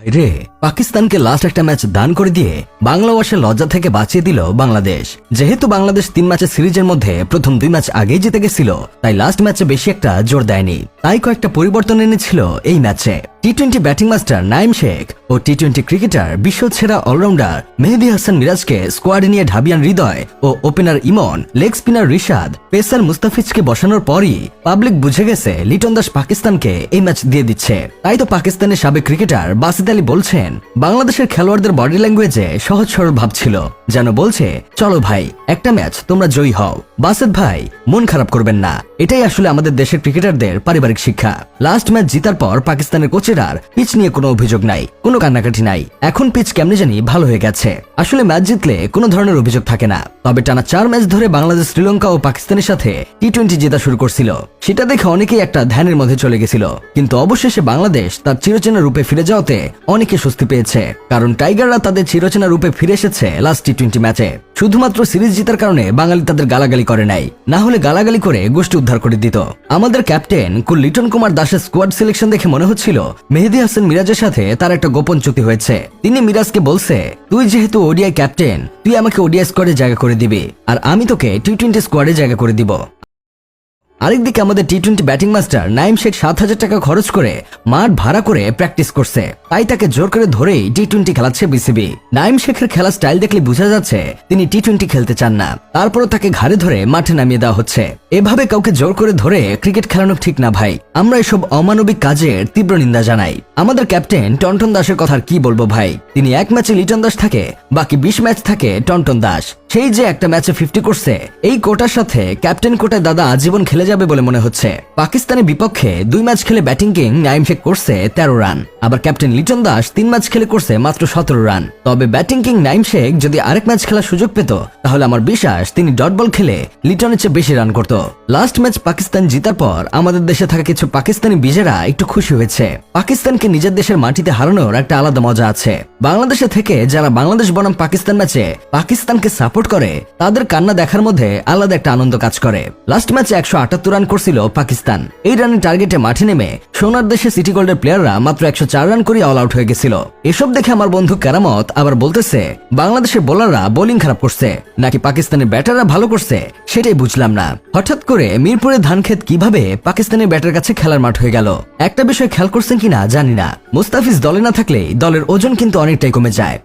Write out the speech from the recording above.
রে পাকিস্তানকে লাস্ট একটা ম্যাচ দান করে দিয়ে বাংলাদেশের লজ্জা থেকে বাঁচিয়ে দিল বাংলাদেশ। যেহেতু বাংলাদেশ 3 ম্যাচের সিরিজের মধ্যে প্রথম 2 ম্যাচ আগেই জিতে গেছিল, তাই লাস্ট ম্যাচে বেশি একটা জোর দেয়নি। তাই কয়েকটা পরিবর্তন এনেছিল এই ম্যাচে। টি-20 ব্যাটিং মাস্টার নাইম শেখ ও টি-20 ক্রিকেটার বিশ্ব সেরা অলরাউন্ডার মেহেদী হাসান মিরাজকে স্কোয়াডে নিয়ে ঢাবিয়ান হৃদয় ও ওপেনার ইমন, লেগ স্পিনার রিশাদ, পেসার মুস্তাফিজকে বসানোর পরই পাবলিক বুঝে গেছে লিটন দাস পাকিস্তানকে এই ম্যাচ দিয়ে দিচ্ছে। তাই তো পাকিস্তানের সাবেক ক্রিকেটার বাসিত আলী বলছেন, বাংলাদেশের খেলোয়াড়দের বডি ল্যাঙ্গুয়েজে সহজ সরল ভাব ছিল, যেন বলছে চলো ভাই একটা ম্যাচ তোমরা জয়ী হও। বাসিত ভাই মন খারাপ করবেন না, এটাই আসলে আমাদের দেশের ক্রিকেটারদের পারিবারিক শিক্ষা। লাস্ট ম্যাচ জিতার পর পাকিস্তানের কোচের আর পিচ নিয়ে কোনো অভিযোগ নাই, কোনো কান্নাকাটি নাই। এখন পিচ কেমনে জানি ভালো হয়ে গেছে। আসলে ম্যাচ জিতলে কোনো ধরনের অভিযোগ থাকে না। তবে টানা 4 ম্যাচ ধরে বাংলাদেশ শ্রীলঙ্কা ও পাকিস্তানের সাথে টি-20 জেতা শুরু করছিল, সেটা দেখে অনেকেই একটা ধ্যানের মধ্যে চলে গেছিল। কিন্তু অবশেষে বাংলাদেশ তার চিরচেনা রূপে ফিরে যাওয়াতে অনেকে স্বস্তি পেয়েছে, কারণ টাইগাররা তাদের চিরচেনা রূপে ফিরে এসেছে লাস্ট টি-20 ম্যাচে। শুধুমাত্র সিরিজ জিতার কারণে বাঙালি তাদের গালাগালি করে নাই, না হলে গালাগালি করে গোষ্ঠী উদ্ধার করে দিত। আমাদের ক্যাপ্টেন লিটন কুমার দাসের স্কোয়াড সিলেকশন দেখে মনে হচ্ছিল মেহেদী হাসান মিরাজের সাথে তার একটা গোপন চুক্তি হয়েছে। তিনি মিরাজকে বলছে, তুই যেহেতু ওডিআই ক্যাপ্টেন, তুই আমাকে ওডিআই স্কোয়াডে জায়গা করে দিবি, আর আমি তোকে টি-20 স্কোয়াডে জায়গা করে দিব। আরেকদিকে আমাদের টি-20 ব্যাটিং মাস্টার নাইম শেখ 7,000 টাকা খরচ করে মাঠ ভাড়া করে প্র্যাকটিস করছে, তাই তাকে জোর করে ধরেই টি-20 খেলাচ্ছে বিসিবি। নাইম শেখের খেলা স্টাইল দেখলে বোঝা যাচ্ছে তিনি টি-20 খেলতে চান না, তারপরও তাকে ঘাড়ে ধরে মাঠে নামিয়ে দেওয়া হচ্ছে। এভাবে কাউকে জোর করে ধরে ক্রিকেট খেলানো ঠিক না ভাই। আমরা এসব অমানবিক কাজের তীব্র নিন্দা জানাই। আমাদের ক্যাপ্টেন টনটন দাসের কথা কি বলবো ভাই, তিনি এক ম্যাচে লিটন দাস থাকে, বাকি 20 ম্যাচ থাকে টনটন দাস। সেই যে একটা ম্যাচে 50 করছে, এই কোটার সাথে ক্যাপ্টেন কোটায় দাদা আজীবন খেলে যাবে বলে মনে হচ্ছে। পাকিস্তানের বিপক্ষে 2 ম্যাচ খেলে ব্যাটিং কিং নাইম শেখ করছে 13 রান, আবার ক্যাপ্টেন লিটন দাস 3 ম্যাচ খেলে করছে মাত্র 17 রান। তবে ব্যাটিং কিং নাইম শেখ যদি আরেক ম্যাচ খেলার সুযোগ পেত, তাহলে আমার বিশ্বাস তিনি ডট বল খেলে লিটনের চেয়ে বেশি রান করত। লাস্ট ম্যাচ পাকিস্তান জিতার পর আমাদের দেশে থাকা কিছু পাকিস্তানি বিজেরা একটু খুশি হয়েছে। পাকিস্তানকে নিজের দেশের মাটিতে হারানোর একটা আলাদা মজা আছে। বাংলাদেশে থেকে যারা বাংলাদেশ বনাম পাকিস্তান ম্যাচে পাকিস্তানকে সাপোর্ট করে, তাদের কান্না দেখার মধ্যে আলাদা একটা আনন্দ কাজ করে। লাস্ট ম্যাচে 178 রান করছিল পাকিস্তান। এই রানের টার্গেটে মাঠে নেমে সোনার দেশে সিটি গোল্ডের প্লেয়াররা মাত্র 104 রান করে অল আউট হয়ে গেছিল। এসব দেখে আমার বন্ধু কেরামত আবার বলতেছে, বাংলাদেশের বোলাররা বোলিং খারাপ করছে নাকি পাকিস্তানের ব্যাটাররা ভালো করছে, সেটাই বুঝলাম না। হঠাৎ করে মিরপুরের ধানক্ষেত কিভাবে পাকিস্তানের ব্যাটার কাছে খেলার মাঠ হয়ে গেল? একটা বিষয় খেয়াল করছেন কিনা জানি না, মুস্তাফিজ দলে না থাকলে দলের ওজন কিন্তু অনেকটাই কমে যায়।